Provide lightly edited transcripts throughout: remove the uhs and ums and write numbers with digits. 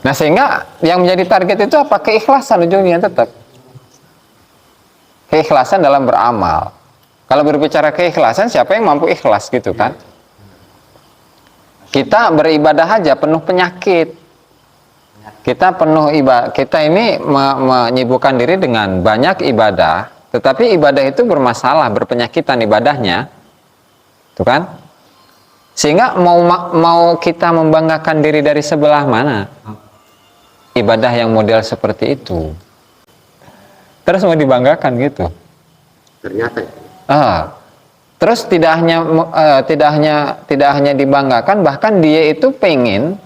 Nah, sehingga yang menjadi target itu apa? Keikhlasan ujungnya tetap. Keikhlasan dalam beramal. Kalau berbicara keikhlasan, siapa yang mampu ikhlas gitu kan? Kita beribadah aja penuh penyakit. Kita penuh ibadah. Kita ini menyibukkan diri dengan banyak ibadah, tetapi ibadah itu bermasalah, berpenyakitan ibadahnya. Tuh kan? Sehingga mau kita membanggakan diri dari sebelah mana? Ibadah yang model seperti itu. Terus mau dibanggakan gitu. Ternyata. Terus tidak hanya dibanggakan, bahkan dia itu pengen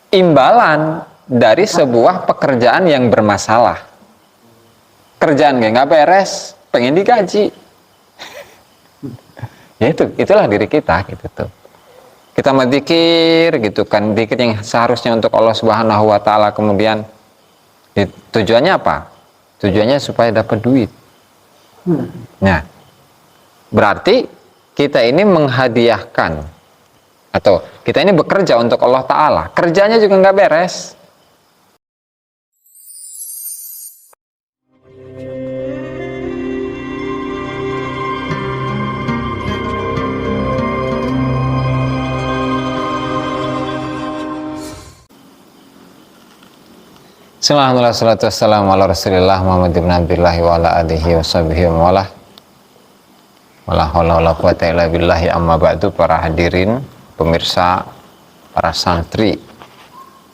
imbalan dari sebuah pekerjaan yang bermasalah. Kerjaan nggak beres, pengen digaji. Ya itulah diri kita gitu tuh. Kita menzikir gitu kan, zikir yang seharusnya untuk Allah Subhanahu wa taala, kemudian tujuannya apa? Tujuannya supaya dapat duit. Nah, berarti kita ini menghadiahkan atau kita ini bekerja untuk Allah Ta'ala, kerjanya juga nggak beres. Bismillahirrahmanirrahim. Wassalatu wassalamu ala Rasulillah Muhammad ibn Abdullah wa ala alihi wa sahbihi wa mawalah. Wala haula wala quwata illa billahi, amma ba'du. Para hadirin, pemirsa, para santri,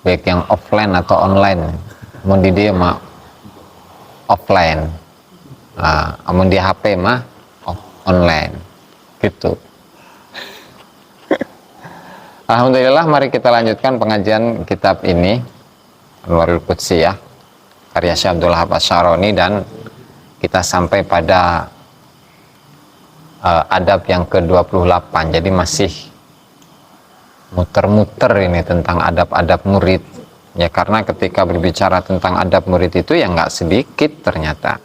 baik yang offline atau online. Mun di dia mah offline. Mun di HP mah online. Gitu. Alhamdulillah, mari kita lanjutkan pengajian kitab ini, Anwarul Qudsiyah, karya Syekh Abdul Wahab Asy-Syaroni, dan kita sampai pada adab yang ke-28. Jadi masih muter-muter ini tentang adab-adab murid. Ya, karena ketika berbicara tentang adab murid itu ya nggak sedikit ternyata.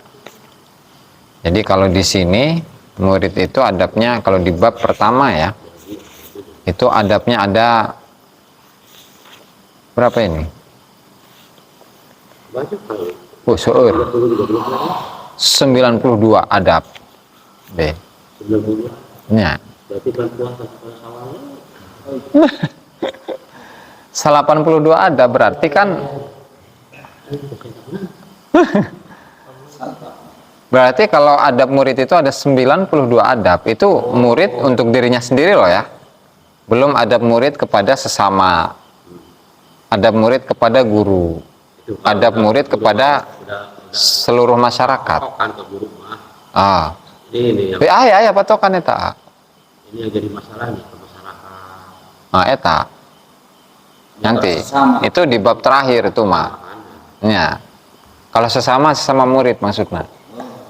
Jadi kalau di sini murid itu adabnya, kalau di bab pertama ya, itu adabnya ada berapa ini? Banyak kali. Seueur 92 adab. B. 92. Ya. Berarti kan puasa salah. 82 adab berarti kan berarti kalau adab murid itu ada 92 adab. Itu murid untuk dirinya sendiri loh ya. Belum adab murid kepada sesama. Adab murid kepada guru. Adab murid kepada seluruh masyarakat. Ini yang patokan eta. Ini yang jadi masalah nih ke masyarakat. Eta. Nanti itu di bab terakhir itu mah. Ya. Kalau sesama murid maksudnya.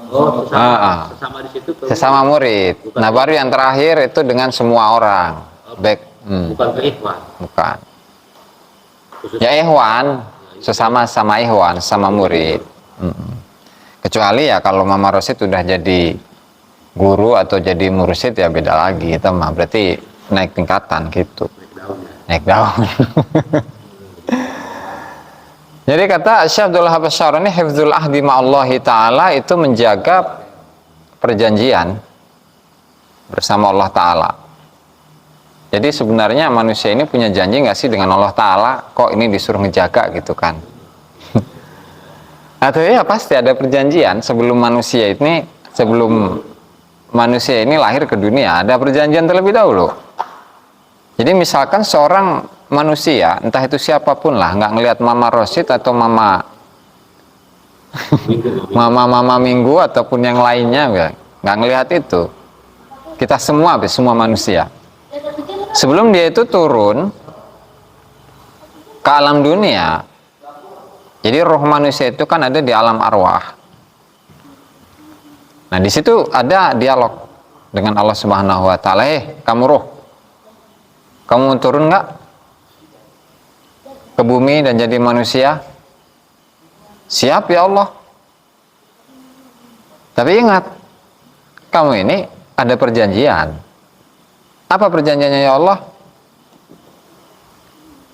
Oh, sesama di situ tuh. Sesama murid. Bukan. Nah, baru yang terakhir itu dengan semua orang. Baik. Bukan ke ikhwan. Bukan. Ya ikhwan, sesama ikhwan, sama murid. Kecuali ya kalau Mama Rosid udah jadi guru atau jadi mursyid ya beda lagi, itu mah berarti naik tingkatan gitu. Naik daun. Jadi kata Syekh Abdul Wahab Asy-Syaroni, hifdzul ahdi ma'allahi ta'ala itu menjaga perjanjian bersama Allah Ta'ala. Jadi sebenarnya manusia ini punya janji nggak sih dengan Allah Ta'ala? Kok ini disuruh ngejaga gitu kan? Atau ya pasti ada perjanjian sebelum manusia ini lahir ke dunia, ada perjanjian terlebih dahulu. Jadi misalkan seorang manusia, entah itu siapapun lah, nggak ngelihat Mama Rosid atau Mama Minggu ataupun yang lainnya, nggak ngelihat itu. Kita semua manusia. Sebelum dia itu turun ke alam dunia, jadi roh manusia itu kan ada di alam arwah. Nah, di situ ada dialog dengan Allah Subhanahu wa Ta'ala. Kamu roh, kamu turun nggak ke bumi dan jadi manusia? Siap ya Allah. Tapi ingat, kamu ini ada perjanjian. Apa perjanjiannya ya Allah?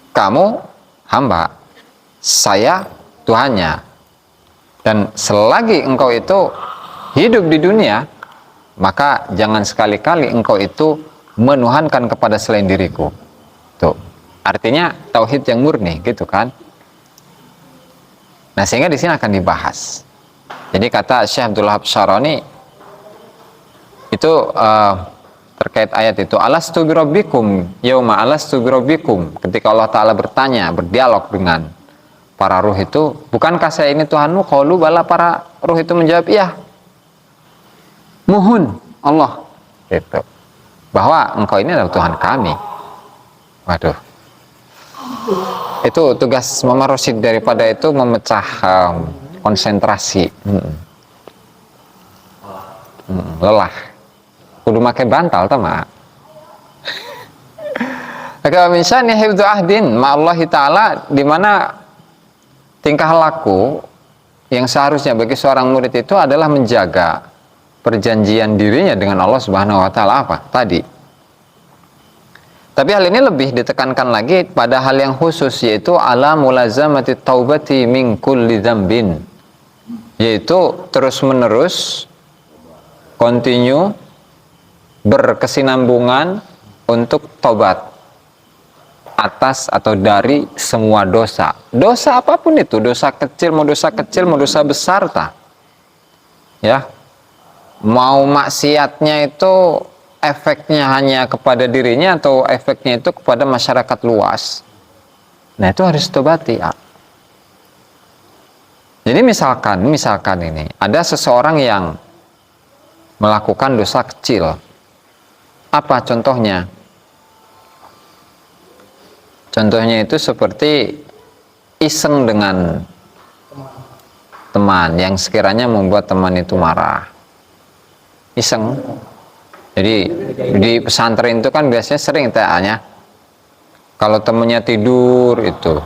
Kamu hamba, saya Tuhannya. Dan selagi engkau itu hidup di dunia, maka jangan sekali-kali engkau itu menuhankan kepada selain diriku. Tuh, artinya tauhid yang murni, gitu kan? Nah, sehingga di sini akan dibahas. Jadi kata Syekh Abdul Wahab Syarani itu terkait ayat itu, alastu birabbikum yauma alastu birabbikum, ketika Allah Ta'ala bertanya, berdialog dengan para ruh itu, bukankah saya ini Tuhanmu? Qalu bala, para ruh itu menjawab, iya. Muhun Allah, itu bahwa engkau ini adalah Tuhan kami. Waduh, itu tugas Muhammad Rasyid daripada itu memecah konsentrasi. Lelah, kudu make bantal tama. Maka misalnya hifdzu ahdin ma'allahi ta'ala, di mana tingkah laku yang seharusnya bagi seorang murid itu adalah menjaga perjanjian dirinya dengan Allah Subhanahu wa taala apa tadi. Tapi hal ini lebih ditekankan lagi pada hal yang khusus, yaitu ala mulazamati taubati min kulli dzambin, yaitu terus-menerus continue berkesinambungan untuk tobat atas atau dari semua dosa. Dosa apapun itu, dosa kecil, mau dosa besar tak? Ya. Mau maksiatnya itu efeknya hanya kepada dirinya atau efeknya itu kepada masyarakat luas. Nah, itu harus tobati, ya. Jadi misalkan ini ada seseorang yang melakukan dosa kecil. Apa contohnya? Contohnya itu seperti iseng dengan teman yang sekiranya membuat teman itu marah. Iseng. Jadi di pesantren itu kan biasanya sering TA-nya kalau temennya tidur itu,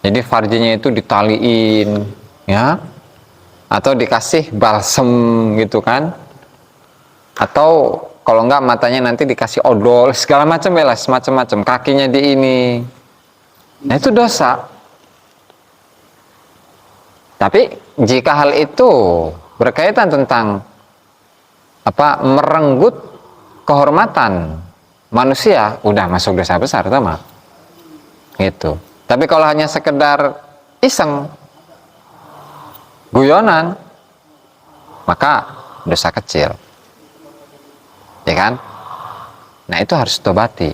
jadi farjinya itu ditaliin, ya, atau dikasih balsem gitu kan, atau kalau enggak matanya nanti dikasih odol segala macam, belas macam-macam, kakinya di ini. Nah, itu dosa. Tapi jika hal itu berkaitan tentang merenggut kehormatan manusia, udah masuk dosa besar, sama gitu. Tapi kalau hanya sekedar iseng, guyonan, maka dosa kecil, ya kan? Nah, itu harus tobati.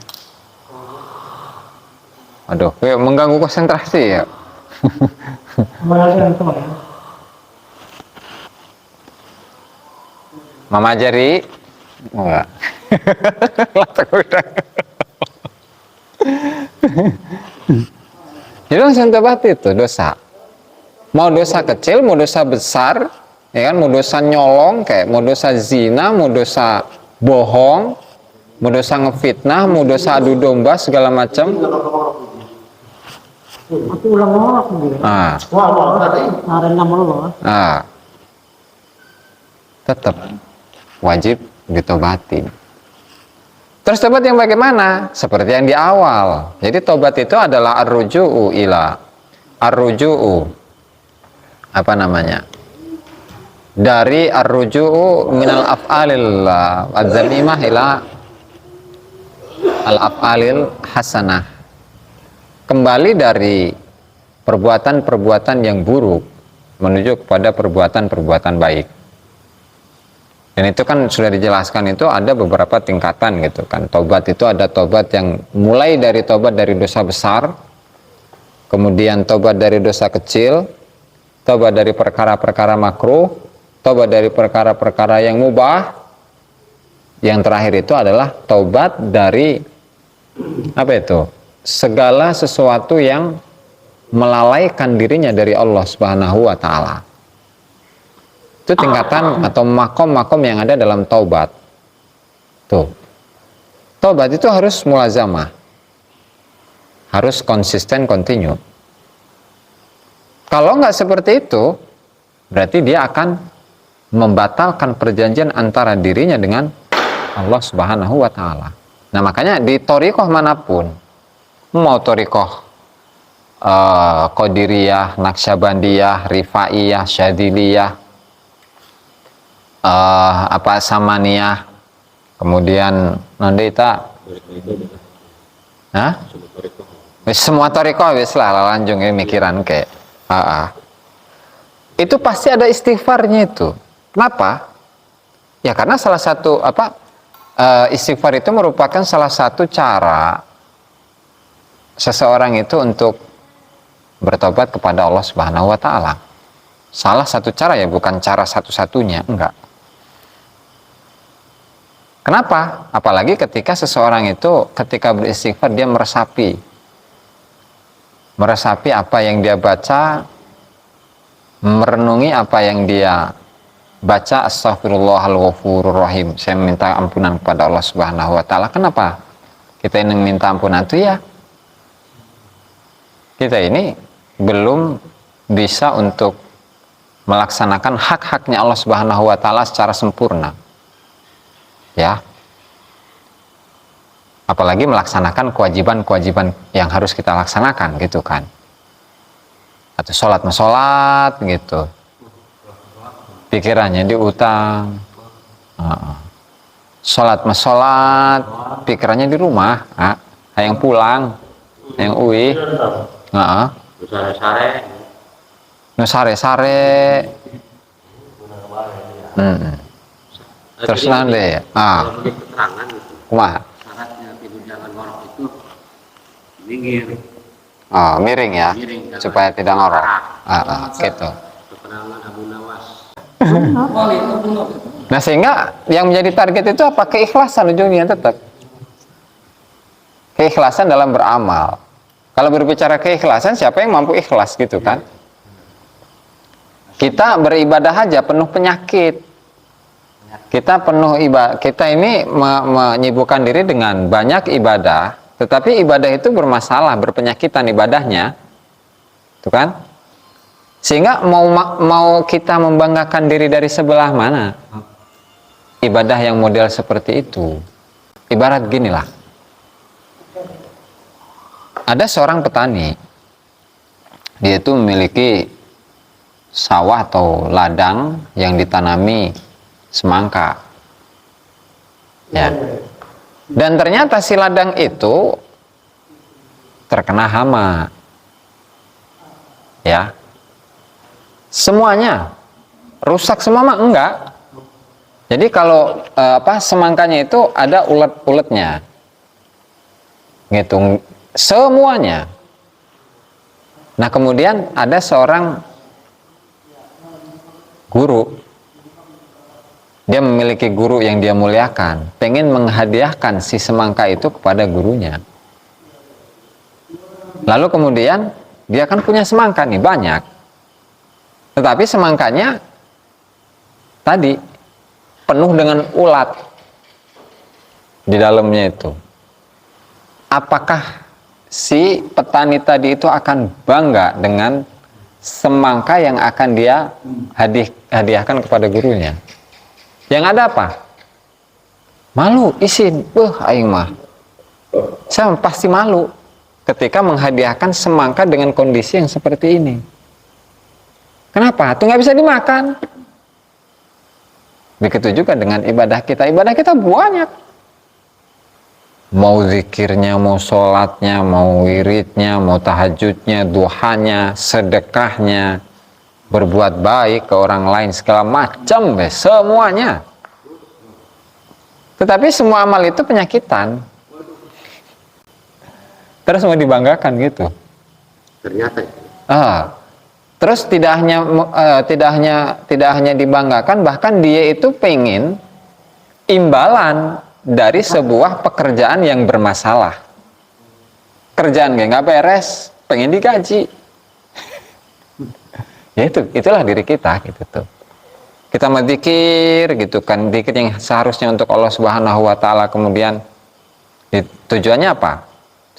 Aduh, mengganggu konsentrasi ya. Mama Jari, enggak. Jadi langsung tobati itu dosa. Mau dosa kecil, mau dosa besar, ya kan? Mau dosa nyolong, kayak mau dosa zina, mau dosa bohong, mau dosa ngefitnah, mau dosa adu domba segala macam. Aku ulang sendiri. Tetap wajib ditobati. Terus tobat yang bagaimana? Seperti yang di awal. Jadi tobat itu adalah ar-ruju'u dari ar-ruju'u minal af'alil adzamimah ila al-af'alil hasanah. Kembali dari perbuatan-perbuatan yang buruk menuju kepada perbuatan-perbuatan baik. Dan itu kan sudah dijelaskan, itu ada beberapa tingkatan gitu kan. Tobat itu ada tobat yang mulai dari tobat dari dosa besar, kemudian tobat dari dosa kecil, tobat dari perkara-perkara makruh, tobat dari perkara-perkara yang mubah. Yang terakhir itu adalah tobat dari segala sesuatu yang melalaikan dirinya dari Allah Subhanahu wa taala. Itu tingkatan atau makom-makom yang ada dalam taubat. Tuh. Taubat itu harus mulazamah. Harus konsisten, continue. Kalau nggak seperti itu, berarti dia akan membatalkan perjanjian antara dirinya dengan Allah Subhanahu wa taala. Nah, makanya di thariqah manapun, mau thariqah Qadiriyah, Naqsyabandiyah, Rifaiyah, Syadziliyah, Samaniyah, kemudian nanti kita semua toriko wis lah lanjung mikiran kayak itu pasti ada istighfarnya itu. Kenapa? Ya karena salah satu istighfar itu merupakan salah satu cara seseorang itu untuk bertobat kepada Allah Subhanahu wa taala. Salah satu cara ya, bukan cara satu-satunya, enggak. Kenapa? Apalagi ketika seseorang itu ketika beristighfar dia meresapi apa yang dia baca, merenungi apa yang dia baca, astaghfirullahal ghafurur rahim. Saya minta ampunan kepada Allah Subhanahu wa taala. Kenapa kita ini minta ampunan itu ya? Kita ini belum bisa untuk melaksanakan hak-haknya Allah Subhanahu wa taala secara sempurna. Ya. Apalagi melaksanakan kewajiban-kewajiban yang harus kita laksanakan gitu kan. Atau sholat gitu. Pikirannya diutang. Sholat pikirannya di rumah. Hayang pulang, hayang uwi. Sare-sare. Terus nanti keterangan gitu. Kumaha? Syaratnya tidur jangan ngorok itu minggir. Miring ya, Miring, supaya tidak ngorok. Gitu. Keterangan Abu Nawas. Nah sehingga yang menjadi target itu apa? Keikhlasan ujungnya tetap. Keikhlasan dalam beramal. Kalau berbicara keikhlasan, siapa yang mampu ikhlas gitu kan? Kita beribadah aja penuh penyakit. Kita ini menyibukkan diri dengan banyak ibadah, tetapi ibadah itu bermasalah, berpenyakitan ibadahnya. Itu kan? Sehingga mau kita membanggakan diri dari sebelah mana? Ibadah yang model seperti itu. Ibarat ginilah. Ada seorang petani, dia itu memiliki sawah atau ladang yang ditanami semangka. Ya. Dan ternyata si ladang itu terkena hama. Ya. Semuanya rusak semua mah enggak. Jadi kalau semangkanya itu ada ulet-uletnya. Gitu. Semuanya. Nah kemudian ada seorang guru, dia memiliki guru yang dia muliakan, pengen menghadiahkan si semangka itu kepada gurunya. Lalu kemudian dia kan punya semangka nih banyak, tetapi semangkanya tadi penuh dengan ulat di dalamnya itu. Apakah si petani tadi itu akan bangga dengan semangka yang akan dia hadiahkan kepada gurunya? Yang ada apa? Malu, isin. Aing mah. Saya pasti malu ketika menghadiahkan semangka dengan kondisi yang seperti ini. Kenapa? Itu nggak bisa dimakan. Begitu juga dengan ibadah kita. Ibadah kita banyak. Mau zikirnya, mau sholatnya, mau wiridnya, mau tahajudnya, duhanya, sedekahnya, berbuat baik ke orang lain, segala macam, semuanya. Tetapi semua amal itu penyakitan. Terus mau dibanggakan gitu. Ternyata. Terus tidak hanya dibanggakan, bahkan dia itu pengen imbalan dari sebuah pekerjaan yang bermasalah. Kerjaan nggak beres, pengen digaji. Ya itulah diri kita gitu tuh. Kita menzikir gitu kan, zikir yang seharusnya untuk Allah Subhanahu wa taala, kemudian tujuannya apa?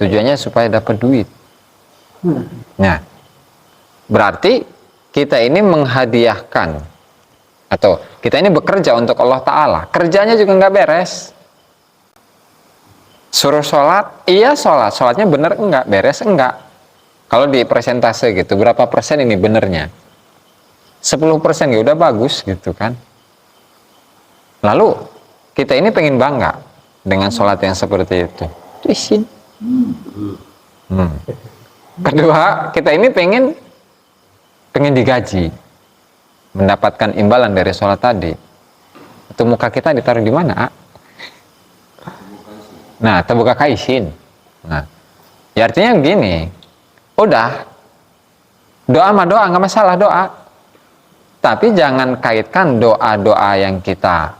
Tujuannya supaya dapat duit. Nah, berarti kita ini menghadiahkan atau kita ini bekerja untuk Allah taala. Kerjanya juga nggak beres. Suruh sholat, iya sholatnya bener enggak, beres enggak. Kalau di persentase gitu, berapa persen ini benernya? 10% ya udah bagus gitu kan. Lalu kita ini pengen bangga dengan sholat yang seperti itu. Isin. Kedua, kita ini pengen digaji, mendapatkan imbalan dari sholat tadi. Itu muka kita ditaruh di mana? Nah, terbuka kaisin. Nah, ya artinya begini. Udah, doa mah doa, nggak masalah doa. Tapi jangan kaitkan doa-doa yang kita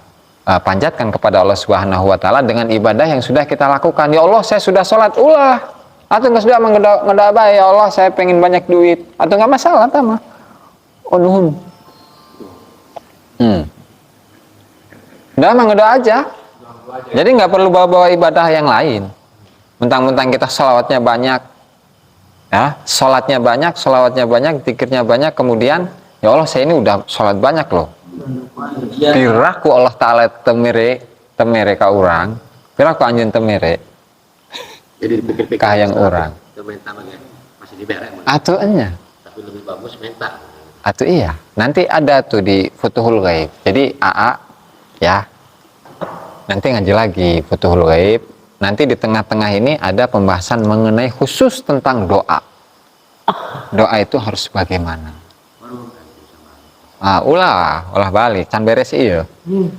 panjatkan kepada Allah Subhanahu wa Ta'ala dengan ibadah yang sudah kita lakukan. Ya Allah, saya sudah sholat ulah. Atau nggak sudah mengedoa, ya Allah, saya pengen banyak duit. Atau nggak masalah, sama. Oh, nuhun. Udah mengedoa aja. Jadi nggak perlu bawa-bawa ibadah yang lain. Mentang-mentang kita sholawatnya banyak, ya, sholatnya banyak, sholawatnya banyak, zikirnya banyak, kemudian ya Allah saya ini udah sholat banyak loh. Piraku Allah Ta'ala temere ka orang, piraku anjun temere. Jadi dipikir-pikir kah yang orang. Itu minta masih diberek. Atuhnya. Tapi lebih bagus minta. Atuh iya. Nanti ada tuh di Futuhul Ghaib. Jadi AA ya. Nanti ngaji lagi Futuhul Ghaib. Nanti di tengah-tengah ini ada pembahasan mengenai khusus tentang doa. Doa itu harus bagaimana? Ulah balik, can beres iya.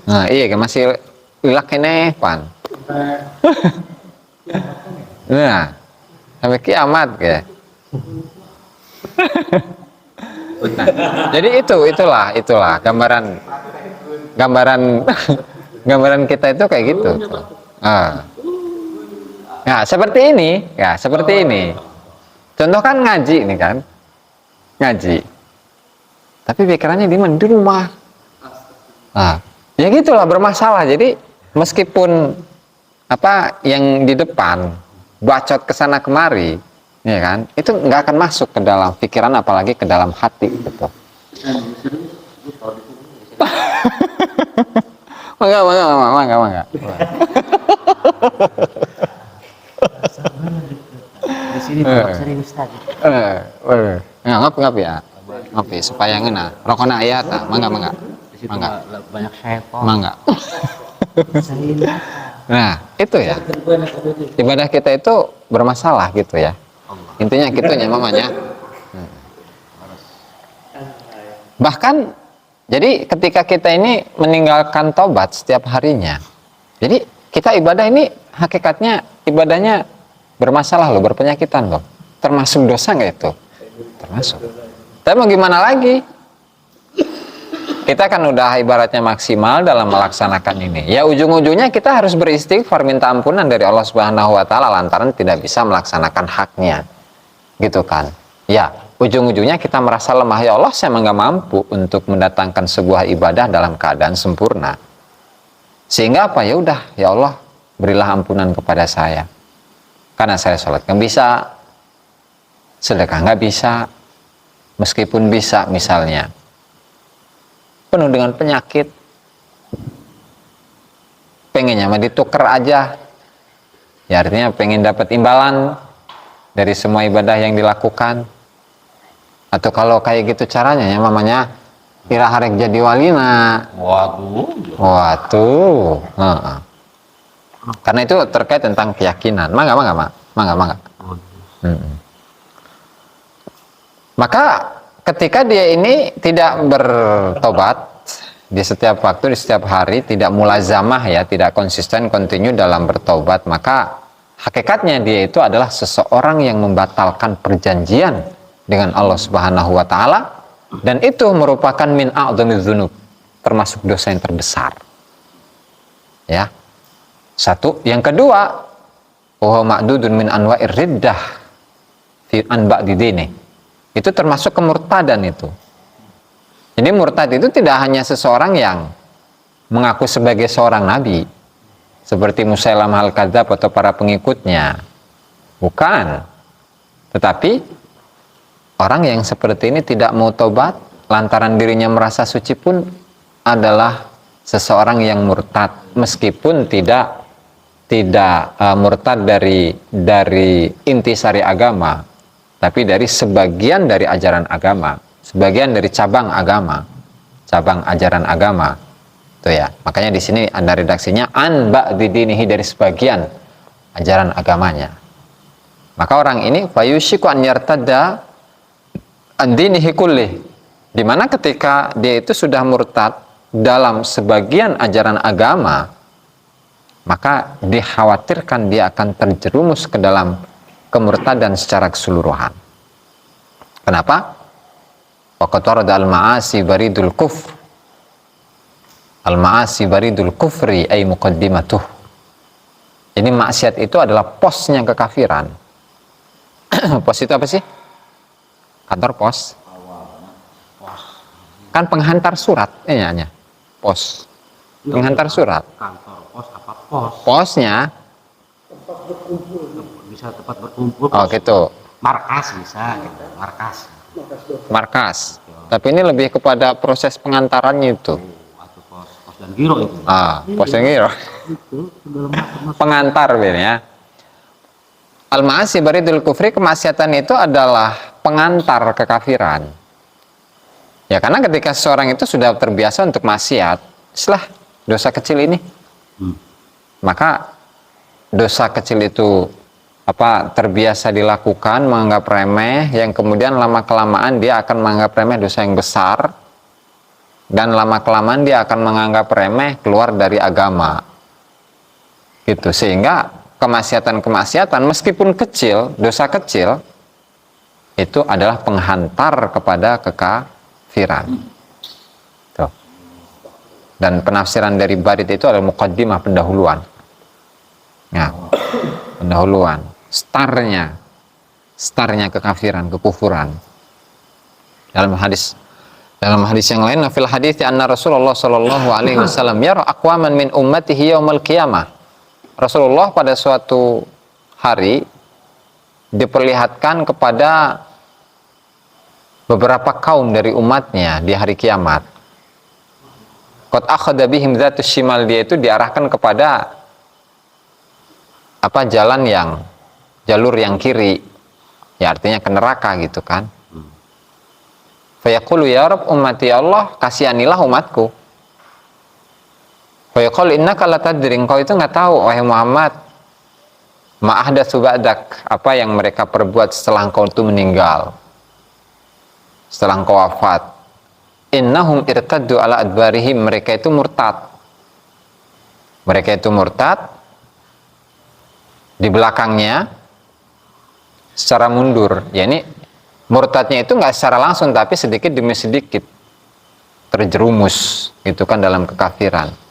Nah, iya masih ilak kene pan. Nah, sampai kiamat ya. Nah, jadi itulah gambaran kita itu kayak gitu. Nah, seperti ini. Contoh kan ngaji nih kan, ngaji. Tapi pikirannya di mana? Di rumah. Ya gitulah bermasalah. Jadi meskipun apa yang di depan bacot kesana kemari, ya kan, itu nggak akan masuk ke dalam pikiran, apalagi ke dalam hati gitu. Mangga. Di sini serius tadi. Ngap ya. Ngopi supaya ngena. Rokona ayat, mangga. Di situ banyak syaitan. Mangga. Nah, itu ya. Ibadah kita itu bermasalah gitu ya. Intinya gitunya mamanya. Bahkan jadi ketika kita ini meninggalkan tobat setiap harinya. Jadi kita ibadah ini hakikatnya ibadahnya bermasalah loh, berpenyakitan loh. Termasuk dosa nggak itu? Termasuk. Tapi mau gimana lagi? Kita kan udah ibaratnya maksimal dalam melaksanakan ini. Ya ujung-ujungnya kita harus beristighfar, minta ampunan dari Allah Subhanahu wa Ta'ala lantaran tidak bisa melaksanakan haknya. Gitu kan. Ya, ujung-ujungnya kita merasa lemah. Ya Allah, saya nggak mampu untuk mendatangkan sebuah ibadah dalam keadaan sempurna. Sehingga apa? Ya udah, ya Allah, berilah ampunan kepada saya. Karena saya sholat nggak bisa, sedekah nggak bisa, meskipun bisa misalnya. Penuh dengan penyakit, pengennya mah ditukar aja, ya artinya pengen dapat imbalan dari semua ibadah yang dilakukan. Atau kalau kayak gitu caranya ya mamanya kira harek jadi walina. Waduh. Karena itu terkait tentang keyakinan. Mangga. Maka ketika dia ini tidak bertobat di setiap waktu, di setiap hari, tidak mulazamah ya, tidak konsisten, kontinu dalam bertobat, maka hakikatnya dia itu adalah seseorang yang membatalkan perjanjian dengan Allah Subhanahu wa Ta'ala, dan itu merupakan min a'dzamiz dzunub, termasuk dosa yang terbesar. Ya. Satu, yang kedua, wa ma'dudun min anwa'ir riddah fi an ba'di dini. Itu termasuk kemurtadan itu. Jadi murtad itu tidak hanya seseorang yang mengaku sebagai seorang nabi seperti Musailamah al-Kadzdzab atau para pengikutnya. Bukan. Tetapi orang yang seperti ini tidak mau tobat lantaran dirinya merasa suci pun adalah seseorang yang murtad, meskipun tidak murtad dari intisari agama, tapi dari sebagian dari ajaran agama, sebagian dari cabang ajaran agama. Tuh ya, makanya di sini ada redaksinya an ba'di dinihi, dari sebagian ajaran agamanya. Maka orang ini fayushiku an yartadda an dinihi kullih, di mana ketika dia itu sudah murtad dalam sebagian ajaran agama, maka dikhawatirkan dia akan terjerumus ke dalam kemurtadan secara keseluruhan. Kenapa? Waqad al-ma'asi baridul kufr. Al-ma'asi baridul kufri ay muqaddimatuh. Ini maksiat itu adalah posnya kekafiran. Pos itu apa sih? Kantor pos. Kan penghantar surat, hanya pos. Penghantar surat. Kantor pos apa pos? Posnya, Bisa tempat berkumpul. oh gitu, Markas bisa, gitu. markas. Tapi ini lebih kepada proses pengantarannya itu. Atau pos dan giro itu. Pos yang gitu. Itu segala macam. Pengantar ya. Al-ma'asi baridul kufri, kemaksiatan itu adalah pengantar kekafiran. Ya, karena ketika seseorang itu sudah terbiasa untuk maksiat, setelah dosa kecil ini, maka dosa kecil itu terbiasa dilakukan, menganggap remeh, yang kemudian lama-kelamaan dia akan menganggap remeh dosa yang besar, dan lama-kelamaan dia akan menganggap remeh keluar dari agama. Gitu, sehingga kemaksiatan-kemaksiatan meskipun kecil, dosa kecil, itu adalah penghantar kepada kekafiran. Tuh. Dan penafsiran dari barid itu adalah muqaddimah, pendahuluan. Ya, pendahuluan, startnya kekafiran, kekufuran. Dalam hadis yang lain, fil hadits anna Rasulullah sallallahu alaihi wasallam yara aqwaman min ummatihi yaumal qiyamah. Rasulullah pada suatu hari diperlihatkan kepada beberapa kaum dari umatnya di hari kiamat. Qad akhadha bihim dzatus shimal, dia itu diarahkan kepada jalur yang kiri, ya artinya ke neraka gitu kan. Fayaqulu ya Rabb ummati, Allah kasihanilah umatku. Fayaqul innaka latadri, engkau itu nggak tahu wahai Muhammad, ma'ahdatsu ba'dak, apa yang mereka perbuat setelah engkau itu meninggal, setelah engkau wafat. Innahum irtaddu ala adbarihim, mereka itu murtad di belakangnya secara mundur. Ya, ini murtadnya itu nggak secara langsung, tapi sedikit demi sedikit terjerumus gitu kan dalam kekafiran.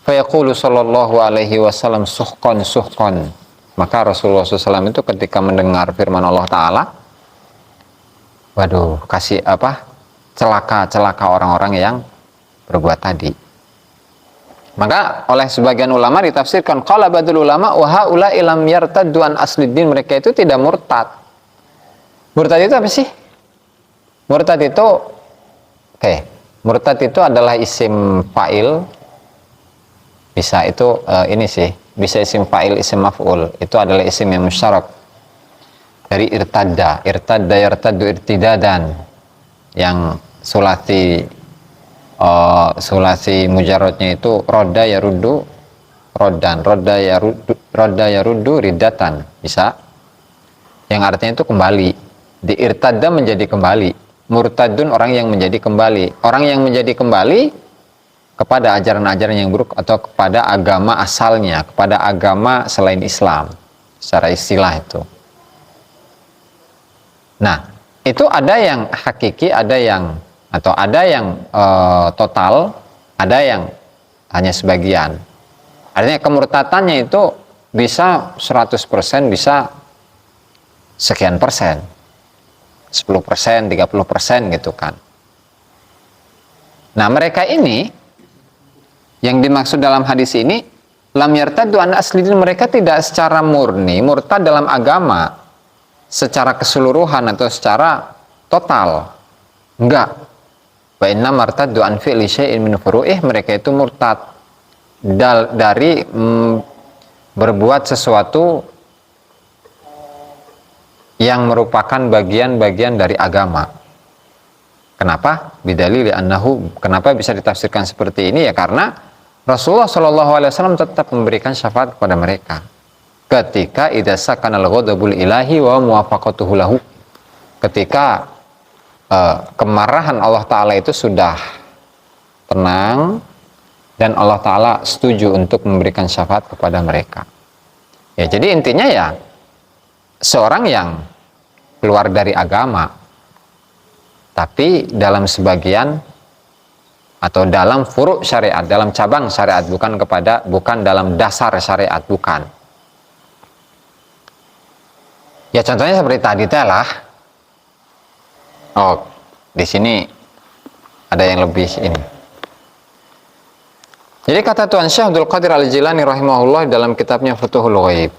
Fayaqulu sallallahu alaihi wasallam suhqan. Maka Rasulullah SAW itu ketika mendengar firman Allah Ta'ala, waduh, celaka orang-orang yang berbuat tadi. Maka oleh sebagian ulama ditafsirkan, qala badul ulama wa haula lam yartaddu an asliddin, mereka itu tidak murtad. Murtad itu apa sih? Murtad itu adalah isim fa'il. Bisa itu bisa isim fa'il, isim maf'ul. Itu adalah isim yang musyarak dari irtadda yartaddu irtidadan, yang sulasi mujarrodnya itu roda yaruddu rodan, roda yaruddu ridatan, bisa, yang artinya itu kembali. Di irtadda menjadi kembali, murtadun orang yang menjadi kembali, kepada ajaran-ajaran yang buruk atau kepada agama asalnya, kepada agama selain Islam, secara istilah itu. Nah, itu ada yang hakiki, ada yang total, ada yang hanya sebagian. Artinya kemurtadannya itu bisa 100%, bisa sekian persen, 10%, 30% gitu kan. Nah, mereka ini yang dimaksud dalam hadis ini, lam yartaddu an aslidin, mereka tidak secara murni murtad dalam agama secara keseluruhan atau secara total. Enggak. Wa inna martaddu an fi'li syai'in min furu'ih, mereka itu murtad berbuat sesuatu yang merupakan bagian-bagian dari agama. Kenapa? Bidalili annahu. Kenapa bisa ditafsirkan seperti ini? Ya karena Rasulullah SAW tetap memberikan syafaat kepada mereka ketika idza al-ghadabul ilahi wa muwafaqatuhu lahu. Ketika kemarahan Allah Ta'ala itu sudah tenang dan Allah Ta'ala setuju untuk memberikan syafaat kepada mereka. Ya, jadi intinya ya seorang yang keluar dari agama tapi dalam sebagian atau dalam furu' syariat, dalam cabang syariat, bukan dalam dasar syariat, bukan. Ya contohnya seperti tadi lah. Oh, di sini ada yang lebih ini. Jadi kata Tuan Syekh Abdul Qadir Al-Jilani rahimahullah dalam kitabnya Futuhul Ghaib.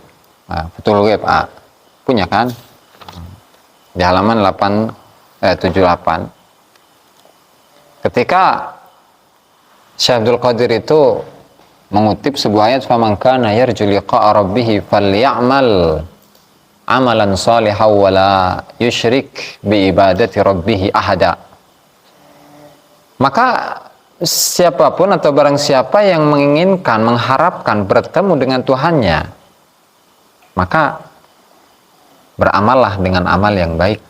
Futuhul Ghaib punya kan? Di halaman 78. Ketika Syekh Abdul Qadir itu mengutip sebuah ayat, faman kana yarju liqa'a rabbih falyamal amalan shalihan wa la yusyrik bi ibadati rabbih ahada. Maka siapapun atau barang siapa yang menginginkan, mengharapkan bertemu dengan Tuhannya, maka beramallah dengan amal yang baik,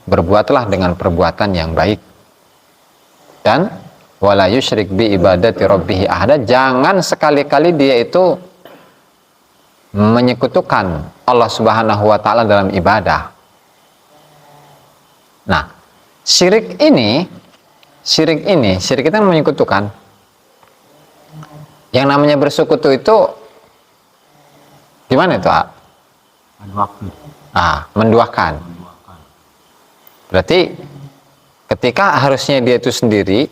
berbuatlah dengan perbuatan yang baik, dan wala yusyrik bi ibadati rabbih ahada. Jangan sekali-kali dia itu menyekutukan Allah Subhanahu wa taala dalam ibadah. Nah, syirik itu menyekutukan. Yang namanya bersekutu itu gimana itu, menduakan. Berarti ketika harusnya dia itu sendiri,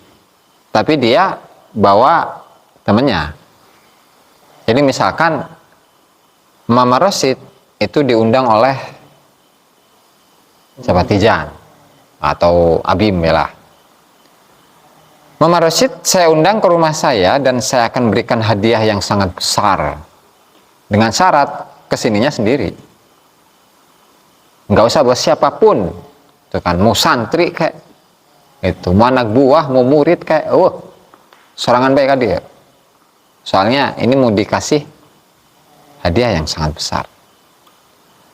tapi dia bawa temannya. Jadi misalkan Mama Rosid itu diundang oleh siapa, Tijan atau Abim ya lah. Mama Rosid saya undang ke rumah saya dan saya akan berikan hadiah yang sangat besar. Dengan syarat kesininya sendiri. Nggak usah buat siapapun. Itu kan, mau santri kayak itu, mau anak buah, mau murid kayak, sorangan baik dia. Soalnya ini mau dikasih hadiah yang sangat besar.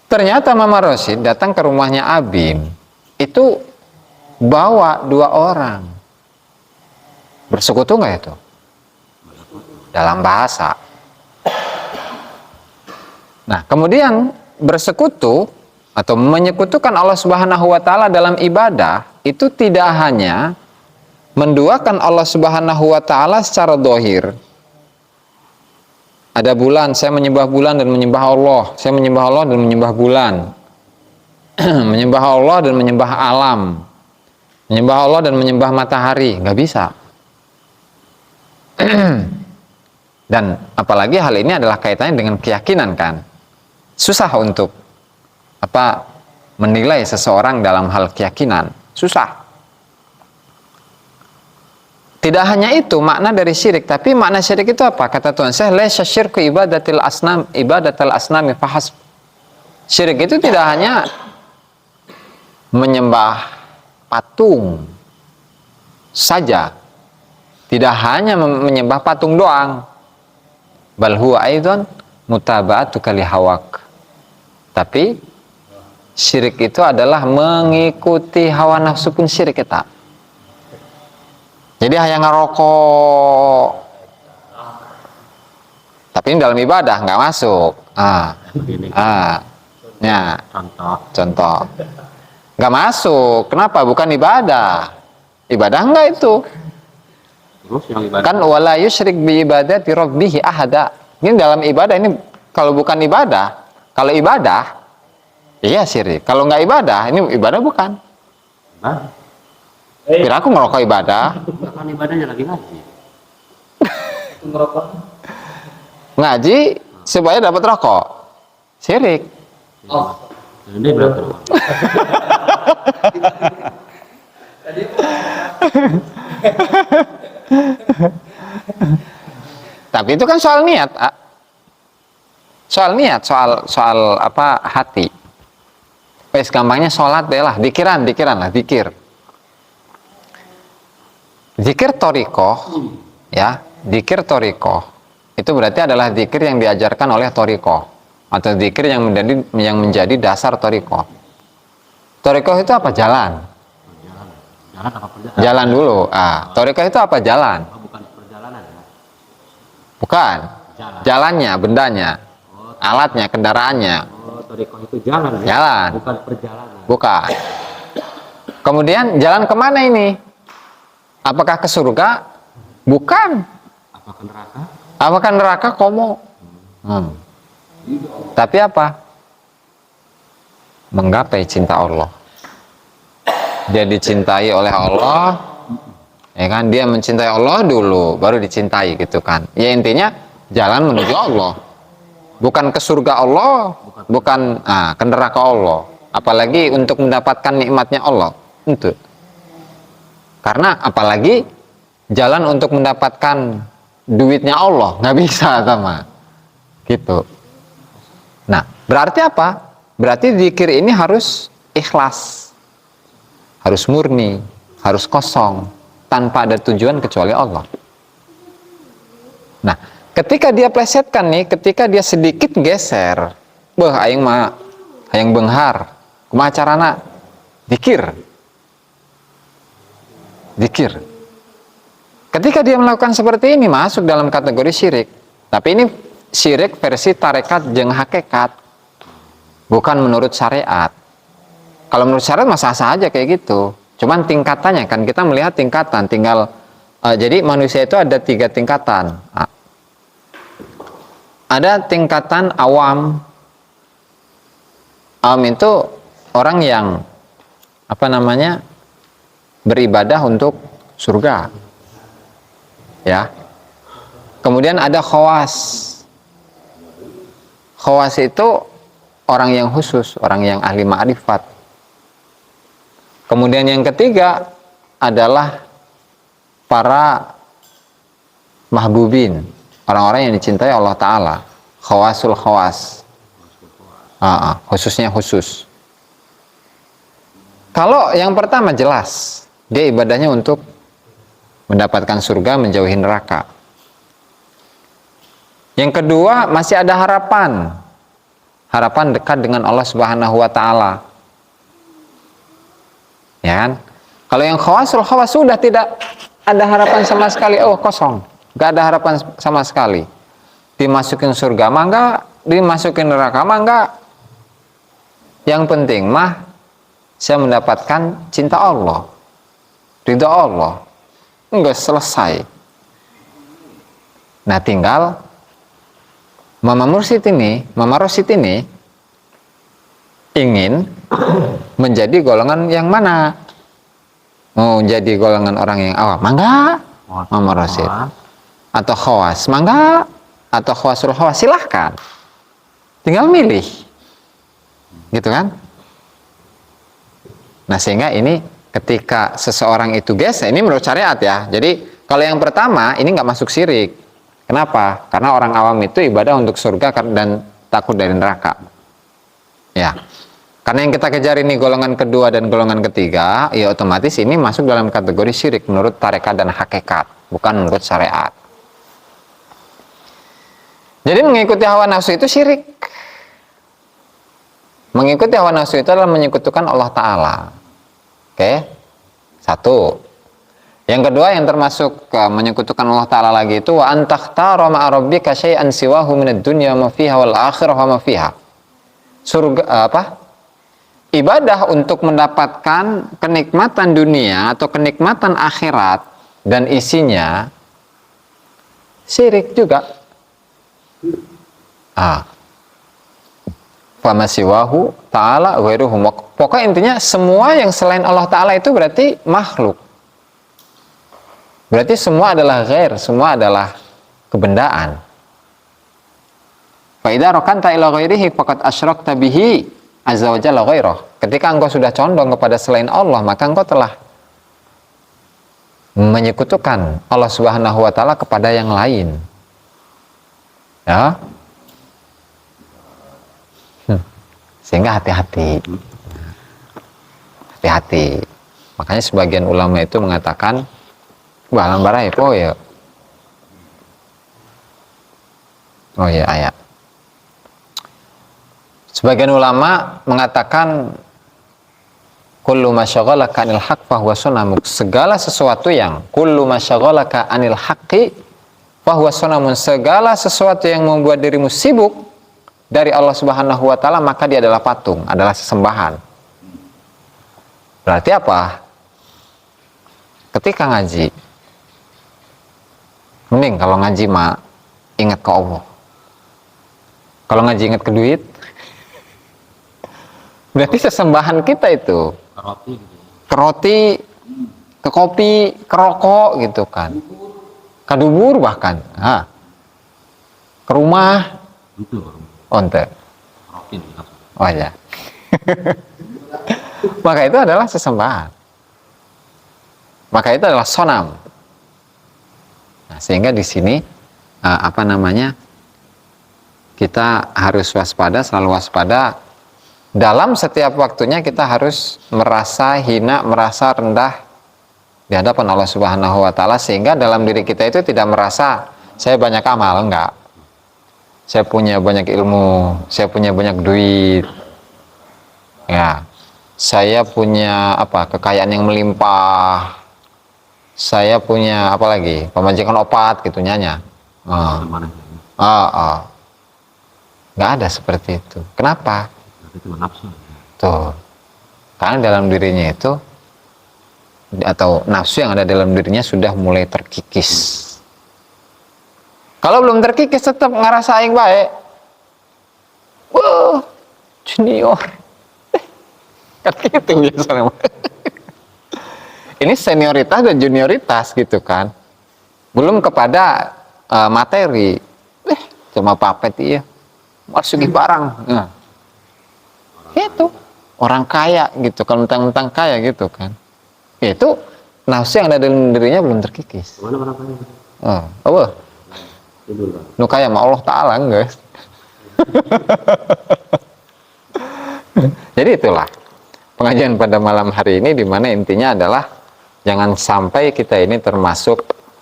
Ternyata Mama Rosid datang ke rumahnya Abim, itu bawa 2 orang. Bersekutu nggak itu? Dalam bahasa. Nah, kemudian bersekutu atau menyekutukan Allah Subhanahu wa taala dalam ibadah itu tidak hanya menduakan Allah Subhanahu wa taala secara zahir. Ada bulan, saya menyembah bulan dan menyembah Allah. Saya menyembah Allah dan menyembah bulan. Menyembah Allah dan menyembah alam. Menyembah Allah dan menyembah matahari, nggak bisa. Dan apalagi hal ini adalah kaitannya dengan keyakinan kan. Susah untuk menilai seseorang dalam hal keyakinan, susah. Tidak hanya itu makna dari syirik, tapi makna syirik itu apa? Kata Tuhan Syekh, laisa syirku ibadatil asnami fahasb. Syirik itu tidak hanya menyembah patung saja, tidak hanya menyembah patung doang, bal huwa aidan mutaba'atu kali hawak. Tapi syirik itu adalah mengikuti hawa nafsu pun syirik kita. Jadi hanya ngerokok, tapi ini dalam ibadah nggak masuk. Contoh, nggak masuk. Kenapa? Bukan ibadah. Ibadah enggak itu. Terus yang ibadah Kan wala yusyrik bi ibadati rabbih ahada. Ini dalam ibadah, ini kalau bukan ibadah. Kalau ibadah, iya syirik. Kalau nggak ibadah, ini ibadah bukan. Kira aku ngerokok ibadah. kan ibadahnya lagi ngaji. Ngaji supaya dapat rokok. Syirik. Ini berapa rokok? Tapi itu kan soal niat. Soal niat, soal hati. Wes gampangnya sholat deh lah, dikiran lah, dikir. Zikir torikoh, ya, zikir torikoh, itu berarti adalah zikir yang diajarkan oleh torikoh, atau zikir yang menjadi dasar torikoh. Torikoh itu apa? Jalan. Jalan apa perjalanan? Jalan dulu. Torikoh itu apa? Jalan. Oh, bukan perjalanan ya? Bukan. Jalan. Jalannya, bendanya, alatnya, kendaraannya. Oh, torikoh itu jalan ya? Jalan. Bukan perjalanan. Bukan. Kemudian jalan kemana ini? Apakah ke surga? Bukan. Apakah neraka? Apakah neraka? Komo. Tapi apa? Menggapai cinta Allah. Dia dicintai oleh Allah, ya kan? Dia mencintai Allah dulu, baru dicintai gitu kan? Ya intinya jalan menuju Allah, bukan ke surga Allah, bukan ke neraka Allah. Apalagi untuk mendapatkan nikmatnya Allah, itu. Karena apalagi jalan untuk mendapatkan duitnya Allah nggak bisa sama, gitu. Nah, berarti apa? Berarti zikir ini harus ikhlas, harus murni, harus kosong, tanpa ada tujuan kecuali Allah. Nah, ketika dia plesetkan nih, ketika dia sedikit geser, aing mah hayang benghar, kumaha carana? Zikir. Ketika dia melakukan seperti ini masuk dalam kategori syirik. Tapi ini syirik versi tarekat jeung hakikat, bukan menurut syariat. Kalau menurut syariat sah-sah aja kayak gitu. Cuman tingkatannya kan kita melihat tingkatan. Jadi manusia itu ada 3 tingkatan. Ada tingkatan awam. Awam itu orang yang beribadah untuk surga, ya. Kemudian ada khawas. Khawas itu orang yang khusus, orang yang ahli ma'rifat. Kemudian yang ketiga adalah para mahbubin, orang-orang yang dicintai Allah Ta'ala. Khawasul khawas, khususnya khusus. Kalau yang pertama jelas, dia ibadahnya untuk mendapatkan surga, menjauhi neraka. Yang kedua, masih ada harapan. Harapan dekat dengan Allah Subhanahu wa Ta'ala. Ya kan? Kalau yang khawasul khawas sudah tidak ada harapan sama sekali, kosong. Gak ada harapan sama sekali. Dimasukin surga mah enggak, dimasukin neraka mah enggak. Yang penting mah saya mendapatkan cinta Allah, ridha Allah. Enggak selesai. Nah, tinggal Mama Rosid ini ingin menjadi golongan yang mana? Mau jadi golongan orang yang awam, mangga Mama Rosid. Atau khawas, mangga. Atau khawasul khawas, silahkan. Tinggal milih. Gitu kan? Nah, sehingga ini ketika seseorang itu ini menurut syariat ya. Jadi kalau yang pertama ini nggak masuk syirik. Kenapa? Karena orang awam itu ibadah untuk surga dan takut dari neraka. Ya. Karena yang kita kejar ini golongan kedua dan golongan ketiga, ya otomatis ini masuk dalam kategori syirik menurut tarekat dan hakikat, bukan menurut syariat. Jadi mengikuti hawa nafsu itu syirik. Mengikuti hawa nafsu itu adalah menyekutukan Allah Ta'ala. Oke? Satu. Yang kedua yang termasuk menyekutukan Allah Ta'ala lagi itu wa antakhtara ma'a rabbika syai'an siwahu minad dunya ma fiha wal akhirah wa ma fiha. Ibadah untuk mendapatkan kenikmatan dunia atau kenikmatan akhirat dan isinya syirik juga. Famasiwahu ta'ala ghairuhu. Pokoknya intinya semua yang selain Allah Ta'ala itu berarti makhluk. Berarti semua adalah ghair, semua adalah kebendaan. Fa idza rakanta ila ghairihi faqad asyrakta bihi azza wa jalla ghairah. Ketika engkau sudah condong kepada selain Allah, maka engkau telah menyekutukan Allah Subhanahu wa Ta'ala kepada yang lain. Ya. Sehingga hati-hati. hati-hati. Makanya sebagian ulama itu mengatakan balang barai ya. Oh ya ayat. Sebagian ulama mengatakan kullu masyaghalaka anil haqq fahuwa sunamuk. Segala sesuatu yang kullu masyaghalaka anil haqqi fahuwa sunamun. Segala sesuatu yang membuat dirimu sibuk dari Allah Subhanahu wa taala, maka dia adalah patung, adalah sesembahan. Berarti apa? Ketika ngaji, mending kalau ngaji mah ingat ke Allah. Kalau ngaji ingat ke duit, berarti sesembahan kita itu Roti gitu. ke roti, ke kopi, ke rokok gitu kan, ke dubur bahkan, ke rumah, Itu onte, roti gitu. oh ya. Maka itu adalah sesembahan. Maka itu adalah sonam. Nah, sehingga di sini kita harus waspada, selalu waspada. Dalam setiap waktunya kita harus merasa hina, merasa rendah di hadapan Allah Subhanahu wa taala, sehingga dalam diri kita itu tidak merasa saya banyak amal, enggak. Saya punya banyak ilmu, saya punya banyak duit. Ya. Saya punya kekayaan yang melimpah. Saya punya apa lagi? Pemajikan opat gitu nyanya. Nggak ada seperti itu. Kenapa? Itu nafsu. Tuh. Karena dalam dirinya itu, atau nafsu yang ada dalam dirinya sudah mulai terkikis. Kalau belum terkikis tetap ngerasa yang baik. Wah, junior. Kan gitu biasanya. Ini senioritas dan junioritas gitu kan. Belum kepada materi. Cuma papet iya. Masuki barang. Nah. Itu orang kaya gitu, kalau mentang-mentang kaya gitu kan. Itu nafsu yang ada dalam dirinya belum terkikis. Mana orang kaya? Apa? Nu kaya sama Allah Ta'ala enggak? Jadi itulah pengajian pada malam hari ini, di mana intinya adalah jangan sampai kita ini termasuk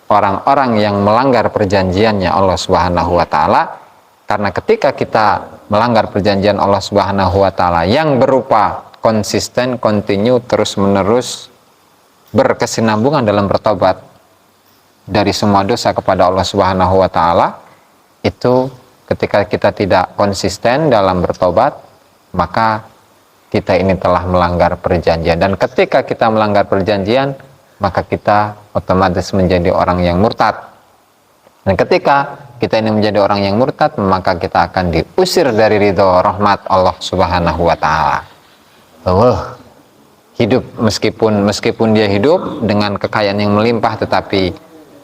orang-orang yang melanggar perjanjiannya Allah Subhanahu wa taala. Karena ketika kita melanggar perjanjian Allah Subhanahu wa taala yang berupa konsisten, kontinu, terus-menerus berkesinambungan dalam bertobat dari semua dosa kepada Allah Subhanahu wa taala, itu ketika kita tidak konsisten dalam bertobat, maka kita ini telah melanggar perjanjian. Dan ketika kita melanggar perjanjian, maka kita otomatis menjadi orang yang murtad. Dan ketika kita ini menjadi orang yang murtad, maka kita akan diusir dari ridho rahmat Allah Subhanahu wa taala. Hidup meskipun dia hidup dengan kekayaan yang melimpah, tetapi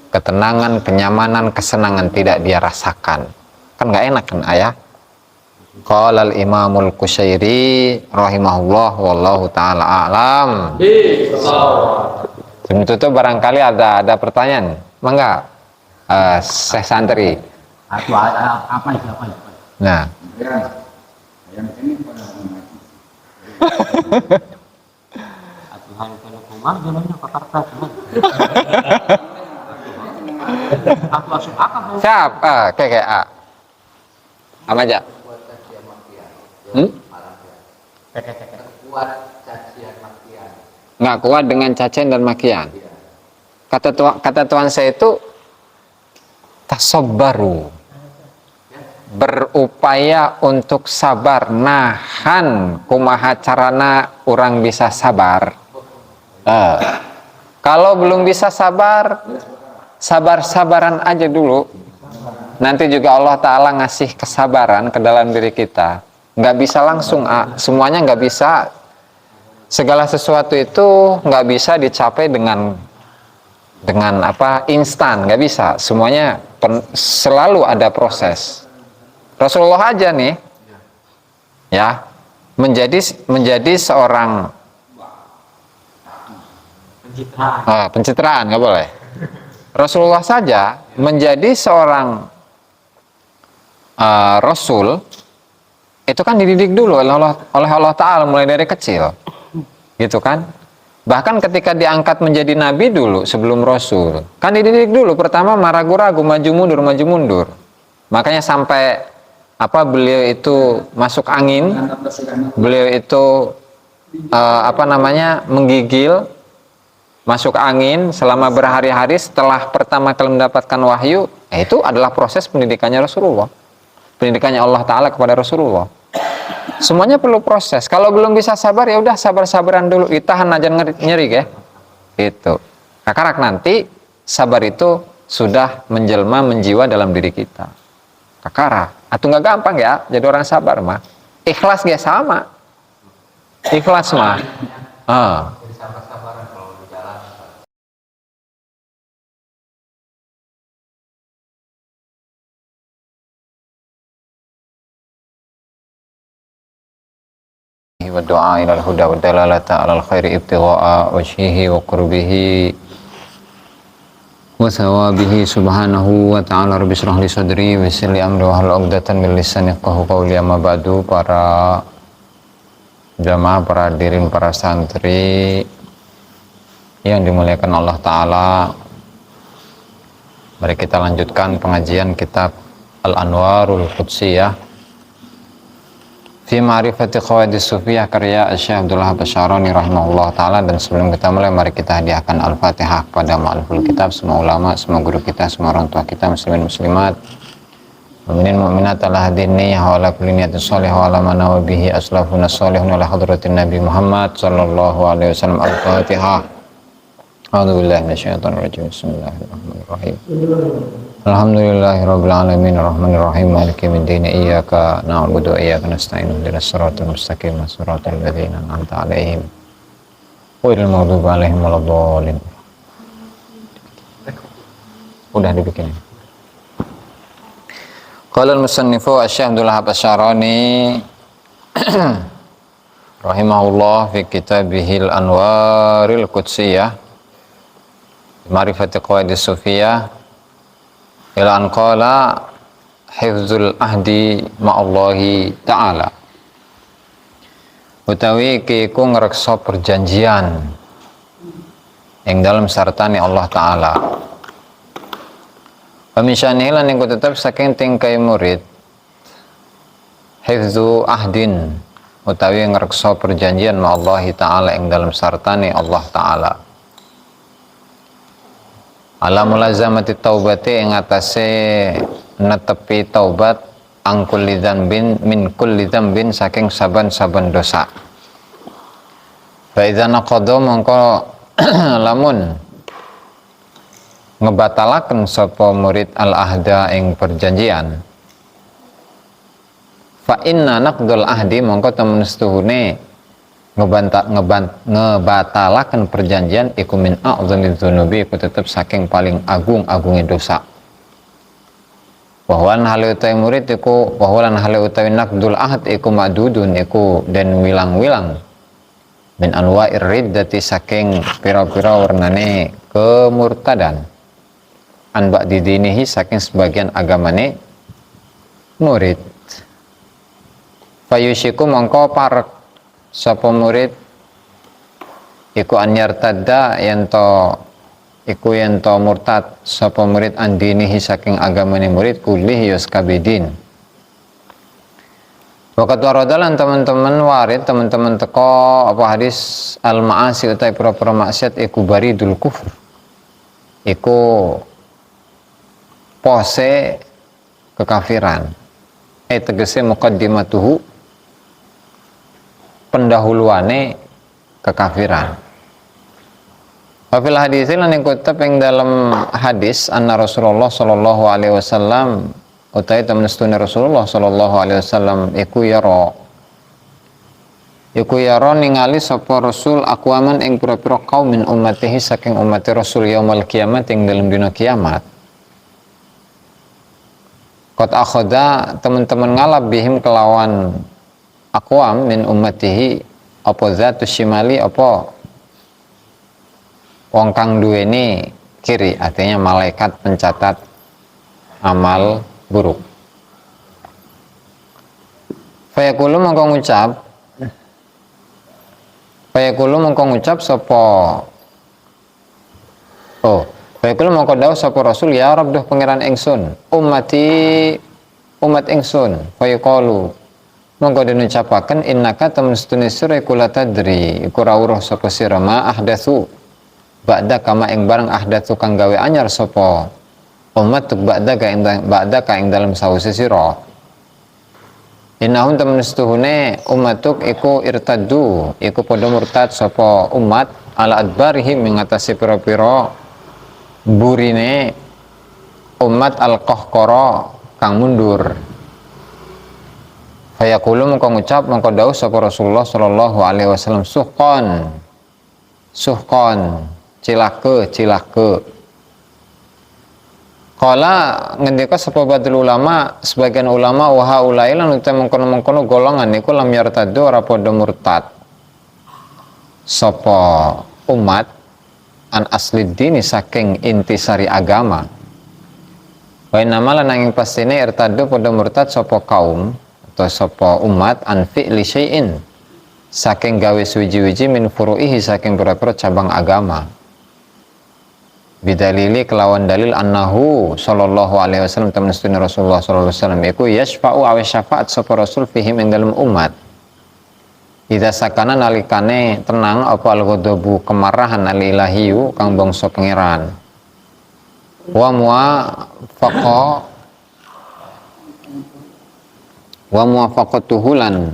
ketenangan, kenyamanan, kesenangan tidak dia rasakan. Kan nggak enak kan ayah? Qala al-Imamul Qushairi rahimahullah wallahu taala a'lam. Sebelum tutup barangkali ada pertanyaan. Mangga Syekh Santri. Apa itu? Nah. Atuhan kalau kumar jalannya ke Jakarta cuman. Aku asup akal. Siap. Kayak apa aja? Nggak kuat dengan cacian dan makian. Kata Tuhan saya itu tasobbaru, berupaya untuk sabar, nahan kumaha carana orang bisa sabar. Kalau belum bisa sabar, sabar-sabaran aja dulu. Nanti juga Allah Ta'ala ngasih kesabaran ke dalam diri kita. Nggak bisa langsung, semuanya nggak bisa. Segala sesuatu itu nggak bisa dicapai dengan instan, nggak bisa. Semuanya selalu ada proses. Rasulullah aja nih, ya, menjadi seorang pencitraan, nggak boleh. Rasulullah saja menjadi seorang Rasul itu kan dididik dulu oleh Allah Ta'ala mulai dari kecil. gitu kan. Bahkan ketika diangkat menjadi nabi dulu sebelum rasul, kan dididik dulu pertama ragu-ragu, maju mundur. Makanya sampai apa beliau itu masuk angin, beliau itu menggigil, masuk angin selama berhari-hari setelah pertama kali mendapatkan wahyu. Itu adalah proses pendidikannya Rasulullah, pendidikannya Allah Ta'ala kepada Rasulullah. Semuanya perlu proses. Kalau belum bisa sabar, ya udah sabar-sabaran dulu, ditahan aja nyeri ya. Gitu. Kakarak nanti sabar itu sudah menjelma menjiwa dalam diri kita. Kakarak. Atau nggak gampang ya jadi orang sabar mah. Ikhlas ya sama. Ikhlas mah. Wa doa ilal huda wa dalalata alal khairi ibtigha'a wajhihi wa qurbihi wa thawabihi subhanahu wa ta'ala. Rabbi shrah li sadri wa yassir li amri wahlul 'uqdatam min lisani yafqahu qawli. Amma ba'du, para jamaah, para hadirin, para santri yang dimuliakan Allah Ta'ala, mari kita lanjutkan pengajian kitab Al-Anwarul Qudsiyah fi ma'rifati qawaidis sufiyah karya Syekh Abdul Wahab Asy-Syarani rahimahullah ta'ala. Dan sebelum kita mulai, mari kita hadiahkan Al-Fatihah kepada ma'aliful kitab, semua ulama, semua guru kita, semua orang tua kita, muslimin muslimat, mu'minin mu'minat, ala hadini wa ala kulli niyatin shalih wa ala manawa bihi aslafuna shalihun ala hadratin Nabi Muhammad sallallahu alaihi wasallam. Al-Fatihah. A'udzu billahi minasyaitonir rajim. Bismillahirrahmanirrahim. Alhamdulillahirabbil alamin arrahmanir rahim maliki yaumiddin iyyaka na'budu wa iyyaka nasta'in ihdinas siratal mustaqim siratal ladzina an'amta 'alaihim ghairil maghdubi 'alaihim waladdallin. Udah dibikin. Qala al-musannifu Asy-Syaikh Abdul Wahab Asy-Syarani rahimahullah fi kitabihil Anwaril Qudsiyah Ma'rifati Qawaidis Sufiyah ila an qala hifzul ahdi ma'allahi ta'ala, utawi kiku ngreksa perjanjian yang dalam sartani Allah Ta'ala. Pemisyani lan iku tetep saking tingkai murid hifzu ahdin, utawi ngreksa perjanjian ma'allahi ta'ala yang dalam sartani Allah Ta'ala. Ala mulazamati taubati ing atase netepi taubat angkul lidzambin min kulli dzambin saking saban-saban dosa. Fa idza naqada mongko lamun ngebatalaken sapa murid al ahda ing perjanjian, fa inna naqdul ahdi mongko temen setuhune ngebatalaken perjanjian iku min a'dzami dzunubi, iku tetep saking paling agung-agungnya dosa. Wahwan hale utawi murid iku wahwan hale utawi naqdul ahd iku madudun iku den wilang-wilang min anwa'ir riddati saking pira-pira warnane kemurtadan an ba'di dinihi saking sebagian agamane murid. Fayushiku mongko parek sapa murid iku anyar tadda yento murtad sapa murid andinihi saking agamane murid kulih yus kabidin. Waqat waradalan teman-teman warid, teman-teman teko apa hadis al ma'asi utai pura-pura maksiat iku baridul kufur, iku pose kekafiran, tegese muqaddimatuhu pendahuluane kekafiran. Wafil hadis lan kutub yang dalam hadis anna Rasulullah sallallahu alaihi wasallam utai temen setune Rasulullah sallallahu alaihi wasallam iku yara ningali sapa Rasul aqwaman ing pira-pira kaum min ummatihi saking umat Rasul yaumul kiamat ing dalam dina kiamat. Qad akhadha teman-teman ngalap bihim kelawan aqwam min ummatihi apa zatu shimali apa wong kang duweni kiri, artinya malaikat pencatat amal buruk. Fayaqulu mongko ngucap Fayaqulu mongko ngucap sapa Fayaqulu mongko dawuh sapa Rasul, ya Rabb duh pangeran ingsun, umat ingsun. Fayaqulu mongko den ucapaken, innaka tamstune sira kula tadri iku ora weruh sapa sira ma ahdatsu ba'da kama ing barang ahdatsu kang gawe anyar sapa umat tuk ba'da ka ing dalem sawise sira. Innahum tamnustuhune umatuk iku irtaddu iku padha murtad sapa umat ala adbarihim ing atase pira-pira burine umat al-qahqara kang mundur. Fayaqulu mongko ngucap mongko dawuh sapa Rasulullah sallallahu alaihi wasallam, suhqan cilake. Qala ngendika sapa badul ulama, sebagian ulama wa haula'i lan uta mengkono-mengkono golongan niku lam yartaddu ora padha murtad sapa umat an asli dini saking intisari agama. Wa innamal nanging pastine irtaddu padha murtad sapa kaum atau sapa umat an fi'li syai'in saking gawe suji-wiji min furu'ihi saking pira-pira cabang agama. Bidalili kelawan dalil annahu sallallahu alaihi wasallam tamnastuni Rasulullah sallallahu alaihi wasallam iku yashfa'u awe syafaat sapa Rasul fihim ing dalem umat. Idza sakana nalikane tenang apa al-ghadabu kemarahan al-ilahiyu kang bangsa pangeran. Wa muwafaqatuhu lan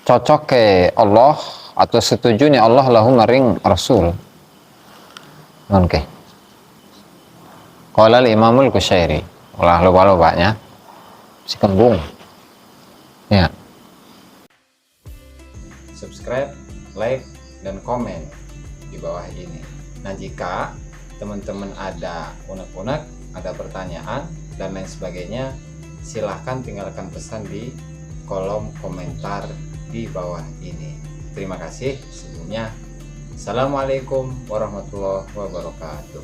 cocoke Allah atau setujune Allah lahu maring Rasul. Oke. Qala al-Imamul Qushairi. Ulah lupa-lupanya. Si kembung. Ya. Subscribe, like, dan komen di bawah ini. Nah, jika teman-teman ada unek-unek, ada pertanyaan, dan lain sebagainya, silahkan tinggalkan pesan di kolom komentar di bawah ini. Terima kasih sebelumnya. Assalamualaikum warahmatullahi wabarakatuh.